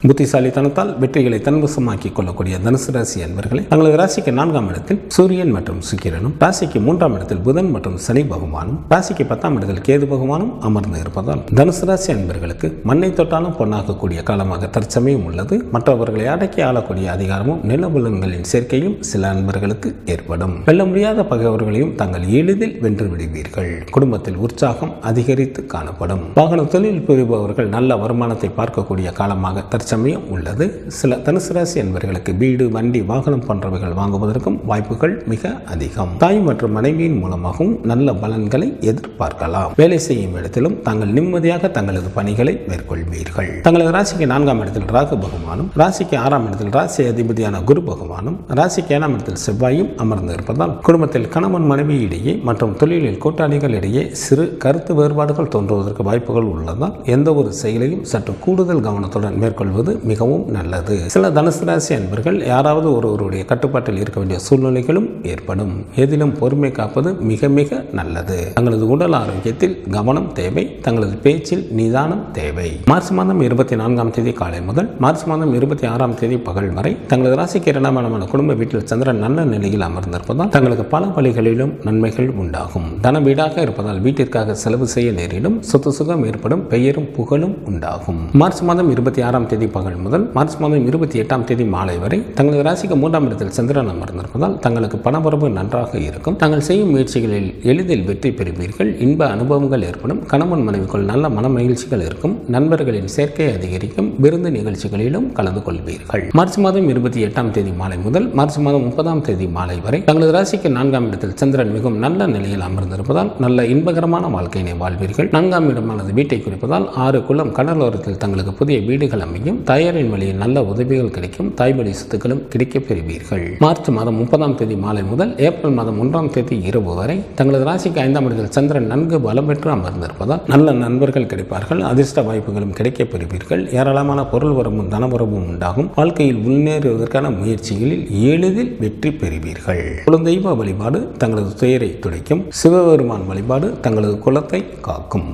புத்திசாலித்தனத்தால் வெற்றிகளை தன்வசமாக்கிக் கொள்ளக்கூடிய தனுசு ராசி அன்பர்களே, தங்களது ராசிக்கு 4ஆம் இடத்தில் சூரியன் மற்றும் சுக்கிரனும், ராசிக்கு 3ஆம் இடத்தில் புதன் மற்றும் சனி பகவானும், ராசிக்கு 10ஆம் இடத்தில் கேது பகவானும் அமர்ந்து இருப்பதால் தனுசு ராசி அன்பர்களுக்கு மண்ணை தொட்டாலும் பொன்னாக்கக்கூடிய காலமாக தற்சமயம் உள்ளது. மற்றவர்களை அடக்கி ஆளக்கூடிய அதிகாரமும் நிலபுலன்களின் சேர்க்கையும் சில அன்பர்களுக்கு ஏற்படும். வெல்ல முடியாத பகைவர்களையும் தாங்கள் எளிதில் வென்று விடுவீர்கள். குடும்பத்தில் உற்சாகம் அதிகரித்து காணப்படும். வாகன தொழில் புரிபவர்கள் நல்ல வருமானத்தை பார்க்கக்கூடிய காலமாக சமயம் உள்ளது. சில தனுசு ராசி என்பவர்களுக்கு வீடு, வண்டி, வாகனம் போன்றவைகள் வாங்குவதற்கும் வாய்ப்புகள் மிக அதிகம். தாய் மற்றும் மனைவியின் மூலமாகவும் நல்ல பலன்களை எதிர்பார்க்கலாம். வேலை செய்யும் இடத்திலும் தாங்கள் நிம்மதியாக தங்களது பணிகளை மேற்கொள்வீர்கள். தங்களது ராசிக்கு 4ஆம் இடத்தில் ராகு பகவானும், ராசிக்கு 6ஆம் இடத்தில் ராசி அதிபதியான குரு பகவானும், ராசிக்கு 7ஆம் இடத்தில் செவ்வாயும் அமர்ந்து இருப்பதால் குடும்பத்தில் கணவன் மனைவி இடையே மற்றும் தொழிலில் கூட்டாளிகள் இடையே சிறு கருத்து வேறுபாடுகள் தோன்றுவதற்கு வாய்ப்புகள் உள்ளதால் எந்த ஒரு செயலையும் சற்று கூடுதல் கவனத்துடன் மேற்கொள்வது செய்வது மிகவும் நல்லது. சில தனுசு ராசி அன்பர்கள் யாராவது ஒருவருடைய கட்டுப்பாட்டில் இருக்க வேண்டிய சூழ்நிலைகளும் ஏற்படும். எதிலும் பொறுமை காப்பது மிக மிக நல்லது. தங்களது உடல் ஆரோக்கியத்தில் கவனம் தேவை. தங்களது பேச்சில் நிதானம் தேவை. மார்ச் மாதம் 24ஆம் தேதி காலை முதல் மார்ச் மாதம் 26ஆம் தேதி பகல் வரை தங்களது ராசிக்கு 2ஆம் இடமான குடும்ப வீட்டில் சந்திரன் நல்ல நிலையில் அமர்ந்திருப்பதால் தங்களுக்கு பல வழிகளிலும் நன்மைகள் உண்டாகும். தன வீடாக இருப்பதால் வீட்டிற்காக செலவு செய்ய நேரிடும். சொத்து சுகம் ஏற்படும். பெயரும் புகழும் உண்டாகும். மார்ச் மாதம் 26ஆம் தேதி பகல் முதல் மார்ச் மாதம் 28ஆம் தேதி மாலை வரை தங்களது ராசிக்கு 3ஆம் இடத்தில் சந்திரன் அமர்ந்திருப்பதால் தங்களுக்கு பணவரவு நன்றாக இருக்கும். தாங்கள் செய்யும் முயற்சிகளில் எளிதில் வெற்றி பெறுவீர்கள். இன்ப அனுபவங்கள் ஏற்படும். கணவன் மனைவிக்குள் நல்ல மன மகிழ்ச்சிகள் இருக்கும். நண்பர்களின் சேர்க்கை அதிகரிக்கும். விருந்து நிகழ்ச்சிகளிலும் கலந்து கொள்வீர்கள். மார்ச் மாதம் 28ஆம் தேதி மாலை முதல் மார்ச் மாதம் 30ஆம் தேதி மாலை வரை தங்களது ராசிக்கு 4ஆம் இடத்தில் சந்திரன் மிகவும் நல்ல நிலையில் அமர்ந்திருப்பதால் நல்ல இன்பகரமான வாழ்க்கையினை வாழ்வீர்கள். 4ஆம் இடமானது வீட்டை குறிப்பதால் 6 குளம் கடலோரத்தில் தங்களுக்கு புதிய வீடுகள் அமையும். தாயாரின் வழியில் நல்ல உதவிகள் கிடைக்கும். தாய்வழி சொத்துக்களும் கிடைக்கப் பெறுவீர்கள். மார்ச் மாதம் 30ஆம் தேதி மாலை முதல் ஏப்ரல் மாதம் 1ஆம் தேதி இரவு வரை தங்களது ராசிக்கு 5ஆம் இடத்தில் சந்திரன் நன்கு பலம் பெற்று அமர்ந்திருப்பதால் நல்ல நண்பர்கள் கிடைப்பார்கள். அதிர்ஷ்ட வாய்ப்புகளும் கிடைக்கப் பெறுவீர்கள். ஏராளமான பொருள் வரவும் தனவரவும் உண்டாகும். வாழ்க்கையில் முன்னேறுவதற்கான முயற்சிகளில் எளிதில் வெற்றி பெறுவீர்கள். குலதெய்வ வழிபாடு தங்களது துயரை துடைக்கும். சிவபெருமான் வழிபாடு தங்களது குலத்தை காக்கும்.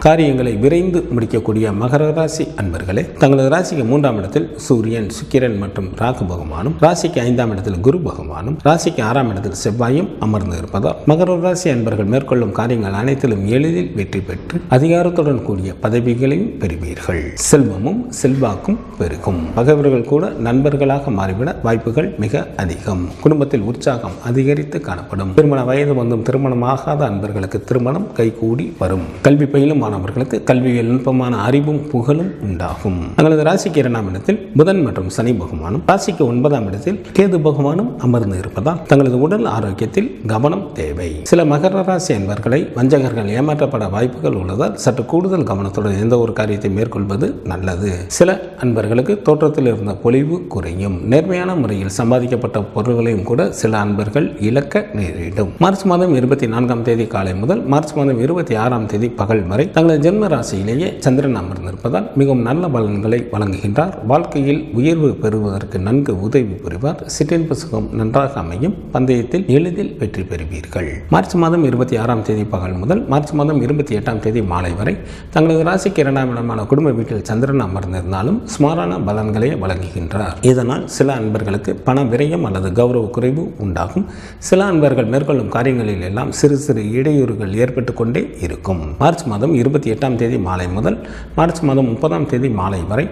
காரியங்களை விரைந்து முடிக்கக்கூடிய மகர ராசி அன்பர்களே, தங்களது ராசிக்கு 3ஆம் இடத்தில் சூரியன், சுக்கிரன் மற்றும் ராகு பகவானும், ராசிக்கு 5ஆம் இடத்தில் குரு பகவானும், ராசிக்கு 6ஆம் இடத்தில் செவ்வாயும் அமர்ந்து இருப்பதால் மகர ராசி அன்பர்கள் மேற்கொள்ளும் காரியங்கள் அனைத்திலும் எளிதில் வெற்றி பெற்று அதிகாரத்துடன் கூடிய பதவிகளையும் பெறுவீர்கள். செல்வமும் செல்வாக்கும் பெருகும். பகைவர்கள் கூட நண்பர்களாக மாறிவிட வாய்ப்புகள் மிக அதிகம். குடும்பத்தில் உற்சாகம் அதிகரித்து காணப்படும். திருமண வயது வந்தும் திருமணமாகாத அன்பர்களுக்கு திருமணம் கைகூடி வரும். கல்வி பயிலும் மாணவர்களுக்கு கல்வியில் நுட்பமான அறிவும் புகழும் உண்டாகும். தங்களது ராசிக்கு 2ஆம் இடத்தில் புதன் மற்றும் சனி பகவானும், ராசிக்கு 9ஆம் இடத்தில் கேது பகவானும் அமர்ந்து இருப்பதால் தங்களது உடல் ஆரோக்கியத்தில் கவனம் தேவை. சில மகர ராசி அன்பர்களை வஞ்சகர்கள் ஏமாற்றப்பட வாய்ப்புகள் உள்ளதால் சற்று கூடுதல் கவனத்துடன் எந்த ஒரு காரியத்தை மேற்கொள்வது நல்லது. சில அன்பர்களுக்கு தோற்றத்தில் இருந்த பொலிவு குறையும். நேர்மையான முறையில் சம்பாதிக்கப்பட்ட பொருள்களையும் கூட சில அன்பர்கள் இழக்க நேரிடும். மார்ச் மாதம் 24ஆம் தேதி காலை முதல் மார்ச் மாதம் 26ஆம் தேதி பகல் வரை தங்களது ஜென்ம ராசியிலேயே சந்திரன் அமர்ந்திருப்பதால் மிகவும் நல்ல பலன்களை வழங்குகின்றார். வாழ்க்கையில் உயர்வு பெறுவதற்கு நன்கு உதவி புரிவார். சிற்றின்ப சுகம் நன்றாக அமையும். பந்தயத்தில் எளிதில் வெற்றி பெறுவீர்கள். மார்ச் மாதம் 26ஆம் தேதி பகல் முதல் மார்ச் மாதம் 28ஆம் தேதி மாலை வரை தங்களது ராசிக்கு 2ஆம் இடமான குடும்ப வீட்டில் சந்திரன் அமர்ந்திருந்தாலும் சுமாரான பலன்களை வழங்குகின்றார். இதனால் சில அன்பர்களுக்கு பண விரயம் அல்லது கௌரவ குறைவு உண்டாகும். சில அன்பர்கள் மேற்கொள்ளும் காரியங்களில் எல்லாம் சிறு சிறு இடையூறுகள் ஏற்பட்டு கொண்டே இருக்கும். மார்ச் மாதம் 28ஆம் தேதி மாலை முதல் மார்ச் மாதம் 30ஆம் தேதி மாலை வரை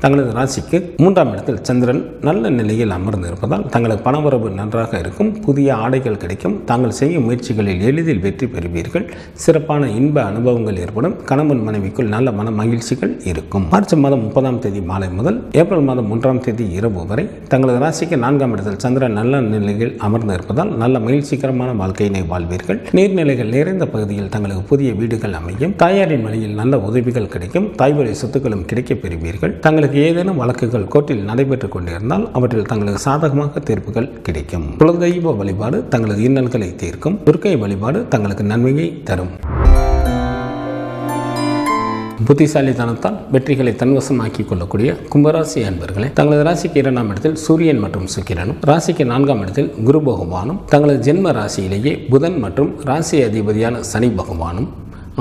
தங்களது ராசிக்கு 3ஆம் இடத்தில் சந்திரன் நல்ல நிலையில் அமர்ந்து இருப்பதால் தங்களது பணவரவு நன்றாக இருக்கும். புதிய ஆடைகள் கிடைக்கும். தாங்கள் செய்யும் முயற்சிகளில் எளிதில் வெற்றி பெறுவீர்கள். சிறப்பான இன்ப அனுபவங்கள் ஏற்படும். கணவன் மனைவிக்குள் நல்ல மன மகிழ்ச்சிகள் இருக்கும். மார்ச் மாதம் 30ஆம் தேதி மாலை முதல் ஏப்ரல் மாதம் 1ஆம் தேதி இரவு வரை தங்களது ராசிக்கு 4ஆம் இடத்தில் சந்திரன் நல்ல நிலையில் அமர்ந்து இருப்பதால் நல்ல மகிழ்ச்சிகரமான வாழ்க்கையினை வாழ்வீர்கள். நீர்நிலைகள் நிறைந்த பகுதியில் தங்களுக்கு புதிய வீடுகள் அமையும். தாயாரின் வழியில் நல்ல உதவிகள் கிடைக்கும். தாய்வழி சொத்துக்களும் கிடைக்கப் பெறுவீர்கள். தங்களுக்கு ஏதேனும் வழக்குகள் கோர்ட்டில் நடைபெற்றுக் கொண்டிருந்தால் அவற்றில் தங்களுக்கு சாதகமாக தீர்ப்புகள் கிடைக்கும். குலதெய்வ வழிபாடு தங்களது இன்னல்களை தீர்க்கும். துர்க்கை வழிபாடு தங்களுக்கு நன்மையை தரும். புத்திசாலித்தனத்தால் வெற்றிகளை தன்வசமாக்கிக் கொள்ளக்கூடிய கும்பராசி அன்பர்களே, தங்களது ராசிக்கு 2ஆம் இடத்தில் சூரியன் மற்றும் சுக்கிரனும், ராசிக்கு 4ஆம் இடத்தில் குரு பகவானும், தங்களது ஜென்ம ராசியிலேயே புதன் மற்றும் ராசி அதிபதியான சனி பகவானும்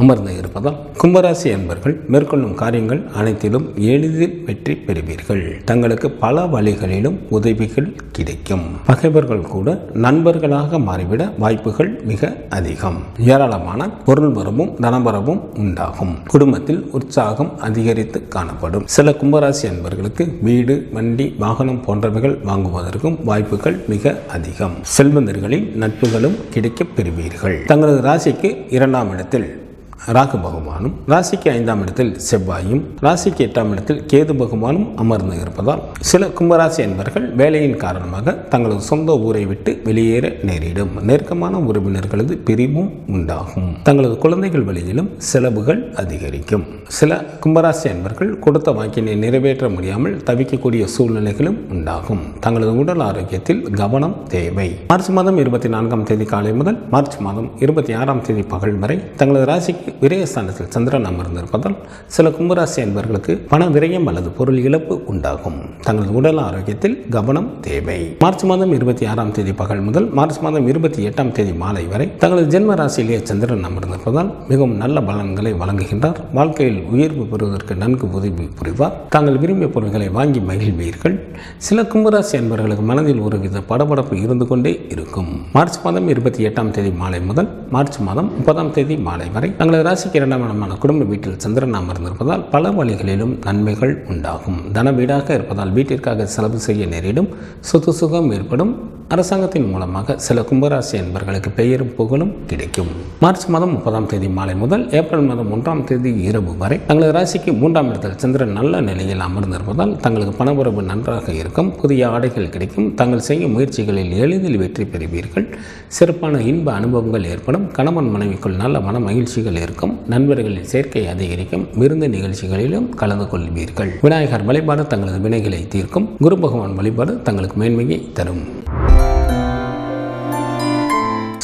அமர்ந்து இருப்பதால் கும்பராசி அன்பர்கள் மேற்கொள்ளும் காரியங்கள் அனைத்திலும் எளிதில் வெற்றி பெறுவீர்கள். தங்களுக்கு பல வழிகளிலும் உதவிகள் கிடைக்கும். பகைவர்கள் கூட நண்பர்களாக மாறிவிட வாய்ப்புகள் மிக அதிகம். ஏராளமான பொருள் வரவும் தனவரவும் உண்டாகும். குடும்பத்தில் உற்சாகம் அதிகரித்து காணப்படும். சில கும்பராசி அன்பர்களுக்கு வீடு, வண்டி, வாகனம் போன்றவைகள் வாங்குவதற்கும் வாய்ப்புகள் மிக அதிகம். செல்வந்தர்களின் நட்புகளும் கிடைக்கப் பெறுவீர்கள். தங்களது ராசிக்கு 2ஆம் இடத்தில் ராகு பகவானும், ராசிக்கு 5ஆம் இடத்தில் செவ்வாயும், ராசிக்கு 8ஆம் இடத்தில் கேது பகவானும் அமர்ந்து இருப்பதால் சில கும்பராசி அன்பர்கள் வேலையின் காரணமாக தங்களது சொந்த ஊரை விட்டு வெளியேற நேரிடும். நெருக்கமான உறவினர்களது பிரிவும் உண்டாகும். தங்களது குழந்தைகள் வழியிலும் செலவுகள் அதிகரிக்கும். சில கும்பராசி அன்பர்கள் கொடுத்த வாக்கினை நிறைவேற்ற முடியாமல் தவிக்கக்கூடிய சூழ்நிலைகளும் உண்டாகும். தங்களது உடல் ஆரோக்கியத்தில் கவனம் தேவை. மார்ச் மாதம் 24ஆம் தேதி காலை முதல் மார்ச் மாதம் 26ஆம் தேதி பகல் வரை தங்களது ராசிக்கு ராசிக்கு விரயஸ்தானத்தில் சந்திரன் அமர்ந்திருப்பதால் சில கும்பராசி அன்பர்களுக்கு பண விரயம் அல்லது பொருள் இழப்பு உண்டாகும். தங்களது உடல் ஆரோக்கியத்தில் கவனம் தேவை. மார்ச் மாதம் 26ஆம் தேதி பகல் முதல் மார்ச் மாதம் 28ஆம் தேதி மாலை வரை தங்களது ஜென்ம ராசியிலேயே சந்திரன் அமர்ந்திருப்பதால் மிகவும் நல்ல பலன்களை வழங்குகின்றார். வாழ்க்கையில் உயர்வு பெறுவதற்கு நன்கு உதவி புரிவார். தாங்கள் விரும்பிய பொருட்களை வாங்கி மகிழ்வீர்கள். சில கும்பராசி அன்பர்களுக்கு மனதில் ஒருவித படபடப்பு இருந்து கொண்டே இருக்கும். மார்ச் மாதம் 28ஆம் தேதி மாலை முதல் மார்ச் மாதம் 30ஆம் தேதி மாலை வரை தங்களது ராசிக்கு 2ஆம் இடமான குடும்ப வீட்டில் சந்திரன் அமர்ந்திருப்பதால் பல வழிகளிலும் நன்மைகள் உண்டாகும். தன வீடாக இருப்பதால் வீட்டிற்காக செலவு செய்ய நேரிடும். சொத்து சுகம் ஏற்படும். அரசாங்கத்தின் மூலமாக சில கும்பராசி என்பர்களுக்கு பெயரும் புகழும் கிடைக்கும். மார்ச் மாதம் 30ஆம் தேதி மாலை முதல் ஏப்ரல் மாதம் 1ஆம் தேதி இரவு வரை தங்களது ராசிக்கு 3ஆம் இடத்தில் சந்திரன் நல்ல நிலையில் அமர்ந்திருப்பதால் தங்களுக்கு பணவரவு நன்றாக இருக்கும். புதிய ஆடைகள் கிடைக்கும். தங்கள் செய்யும் முயற்சிகளில் எளிதில் வெற்றி பெறுவீர்கள். சிறப்பான இன்ப அனுபவங்கள் ஏற்படும். கணவன் மனைவிக்குள் நல்ல மன மகிழ்ச்சிகள் இருக்கும். நண்பர்களின் சேர்க்கை அதிகரிக்கும். விருந்து நிகழ்ச்சிகளிலும் கலந்து கொள்வீர்கள். விநாயகர் வழிபாடு தங்களது வினைகளை தீர்க்கும். குரு பகவான் வழிபாடு தங்களுக்கு மேன்மையை தரும்.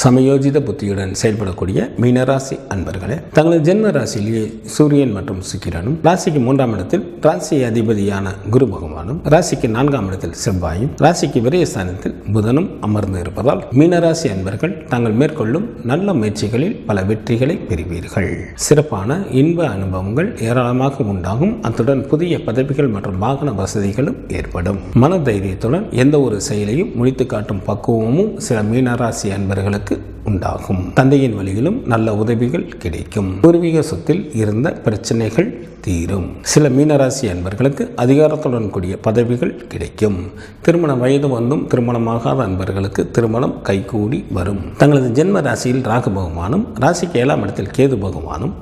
சமயோஜித புத்தியுடன் செயல்படக்கூடிய மீனராசி அன்பர்களே, தங்களது ஜென்ம ராசியிலேயே சூரியன் மற்றும் சுக்கிரனும், ராசிக்கு 3ஆம் இடத்தில் ராசி அதிபதியான குரு பகவானும், ராசிக்கு 4ஆம் இடத்தில் செவ்வாயும், ராசிக்கு விரயஸ்தானத்தில் புதனும் அமர்ந்து இருப்பதால் மீனராசி அன்பர்கள் தாங்கள் மேற்கொள்ளும் நல்ல முயற்சிகளில் பல வெற்றிகளை பெறுவீர்கள். சிறப்பான இன்ப அனுபவங்கள் ஏராளமாக உண்டாகும். அத்துடன் புதிய பதவிகள் மற்றும் வாகன வசதிகளும் ஏற்படும். மன தைரியத்துடன் எந்த ஒரு செயலையும் முடித்து காட்டும் பக்குவமும் சில மீனராசி அன்பர்களுக்கு உண்டாகும். தந்தையின் வழியிலும் நல்ல உதவிகள் கிடைக்கும். பூர்வீக சொத்தில் இருந்த பிரச்சனைகள் தீரும். சில மீனராசி அன்பர்களுக்கு அதிகாரத்துடன் கூடிய பதவிகள் கிடைக்கும். திருமண வயது வந்தும் திருமணமாகாத அன்பர்களுக்கு திருமணம் கைகூடி வரும். தங்களது ஜென்ம ராசியில் ராகு பகவானும், ராசிக்கு 7ஆம் இடத்தில் கேது பகவானும்,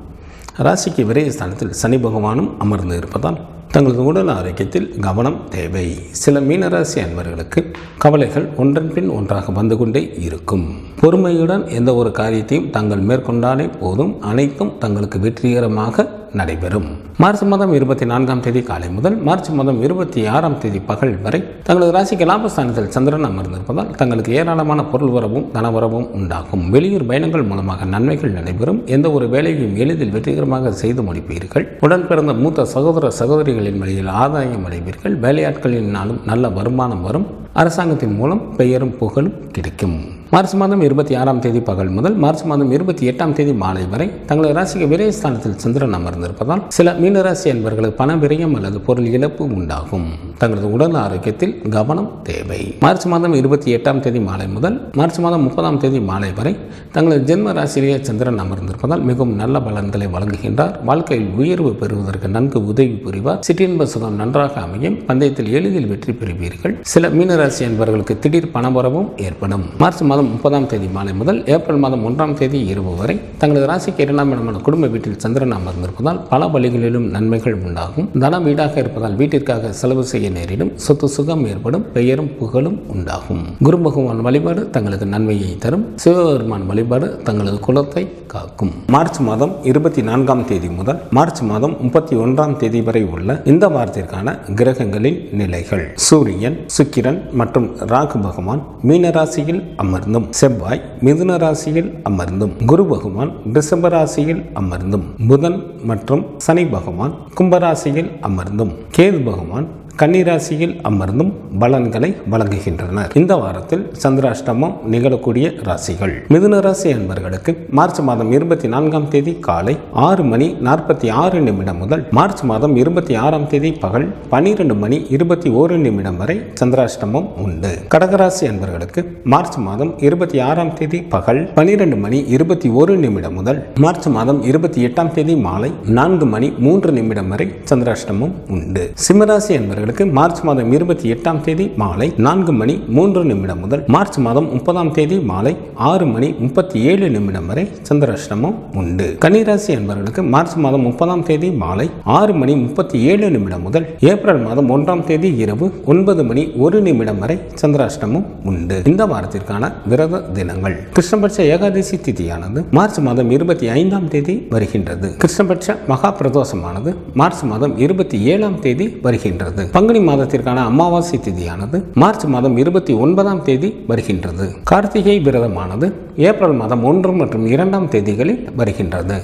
ராசிக்கு விரயஸ்தானத்தில் சனி பகவானும் அமர்ந்து இருப்பதால் தங்களது உடல் ஆரோக்கியத்தில் கவனம் தேவை. சில மீனராசி அன்பர்களுக்கு கவலைகள் ஒன்றன் பின் ஒன்றாக வந்து கொண்டே இருக்கும். பொறுமையுடன் எந்த ஒரு காரியத்தையும் தாங்கள் மேற்கொண்டாலே போதும். அனைத்தும் தங்களுக்கு வெற்றிகரமாக நடைபெறும். மார்ச் மாதம் 24ஆம் தேதி காலை முதல் மார்ச் மாதம் 26ஆம் தேதி பகல் வரை தங்களது ராசிக்கு லாபஸ்தானத்தில் சந்திரன் அமர்ந்திருப்பதால் தங்களுக்கு ஏராளமான பொருள் வரவும் தனவரவும் உண்டாகும். வெளியூர் பயணங்கள் மூலமாக நன்மைகள் நடைபெறும். எந்த ஒரு வேலையையும் எளிதில் வெற்றிகரமாக செய்து முடிப்பீர்கள். உடன் பிறந்த மூத்த சகோதர சகோதரிகளின் வழியில் ஆதாயம் அடைவீர்கள். வேலையாட்களினாலும் நல்ல வருமானம் வரும். அரசாங்கத்தின் மூலம் பெயரும் புகழும் கிடைக்கும். மார்ச் மாதம் 26ஆம் தேதி பகல் முதல் மார்ச் மாதம் 28ஆம் தேதி மாலை வரை தங்களது ராசிக்கு விரயஸ்தானத்தில் சந்திரன் அமர்ந்திருப்பதால் சில மீனராசி அன்பர்களுக்கு பண விரயம் அல்லது பொருள் இழப்பு உண்டாகும். தங்களது உடல் ஆரோக்கியத்தில் கவனம் தேவை. மார்ச் மாதம் 28ஆம் தேதி மாலை முதல் மார்ச் மாதம் 30ஆம் தேதி மாலை வரை தங்களது ஜென்ம ராசியிலேயே சந்திரன் அமர்ந்திருப்பதால் மிகவும் நல்ல பலன்களை வழங்குகின்றார். வாழ்க்கையில் உயர்வு பெறுவதற்கு நன்கு உதவி புரிவார். சிற்றின்ப சுகம் நன்றாக அமையும். பந்தயத்தில் எளிதில் வெற்றி பெறுவீர்கள். சில மீனராசி அன்பர்களுக்கு திடீர் பணவரவும் ஏற்படும். மார்ச் மாதம் 30ஆம் தேதி மாலை முதல் ஏப்ரல் மாதம் 1ஆம் தேதி இரவு வரை தங்களது ராசிக்கு 2ஆம் இடமான குடும்ப வீட்டில் சந்திரன் அமர்ந்திருப்பதால் பல வழிகளிலும் நன்மைகள் உண்டாகும். தன வீடாக இருப்பதால் வீட்டிற்காக செலவு செய்ய நேரிடும். சொத்து சுகம் ஏற்படும். பெயரும் புகழும் உண்டாகும். குரு பகவான் வழிபாடு தங்களுக்கு நன்மையை தரும். சிவபெருமான் வழிபாடு தங்களது குலத்தை காக்கும். மார்ச் மாதம் 24ஆம் தேதி முதல் மார்ச் மாதம் 31ஆம் தேதி வரை உள்ள இந்த வாரத்திற்கான கிரகங்களின் நிலைகள். சூரியன், சுக்கிரன் மற்றும் ராகு பகவான் மீனராசியில் அமர்ந்தும், செவ்வாய் மிதுன ராசியில் அமர்ந்தும், குரு பகவான் ரிஷப ராசியில் அமர்ந்தும், புதன் மற்றும் சனி பகவான் கும்பராசியில் அமர்ந்தும், கேது பகவான் கன்னிராசியில் அமர்ந்தும் பலன்களை வழங்குகின்றனர். இந்த வாரத்தில் சந்திராஷ்டமம் நிகழக்கூடிய ராசிகள். மிதுன ராசி அன்பர்களுக்கு மார்ச் மாதம் 24ஆம் தேதி காலை 6:46 முதல் மார்ச் மாதம் 26ஆம் தேதி பகல் 12:21 வரை சந்திராஷ்டமம் உண்டு. கடகராசி அன்பர்களுக்கு மார்ச் மாதம் 26ஆம் தேதி பகல் 12:21 முதல் மார்ச் மாதம் 28ஆம் தேதி மாலை 4:03 வரை சந்திராஷ்டமம் உண்டு. சிம்மராசி அன்பர்கள் மார்ச் மாதம் 28ஆம் தேதி மாலை 4:03 முதல் மார்ச் மாதம் 30ஆம் தேதி மாலை 6:37 வரை சந்திராஷ்டமம் உண்டு. கன்னிராசி அன்பர்களுக்கு மார்ச் மாதம் 30ஆம் தேதி மாலை 6:37 முதல் ஏப்ரல் மாதம் 1ஆம் தேதி இரவு 9:01 வரை சந்திராஷ்டமம் உண்டு. இந்த வாரத்திற்கான விரத தினங்கள். கிருஷ்ணபட்ச ஏகாதசி திதியானது மார்ச் மாதம் 25ஆம் தேதி வருகின்றது. கிருஷ்ணபட்ச மகா பிரதோஷமானது மார்ச் மாதம் 27ஆம் தேதி வருகின்றது. பங்குனி மாதத்திற்கான அமாவாசை திதியானது மார்ச் மாதம் 29ஆம் தேதி வருகின்றது. கார்த்திகை விரதமானது ஏப்ரல் மாதம் 1 மற்றும் 2ஆம் தேதிகளில் வருகின்றது.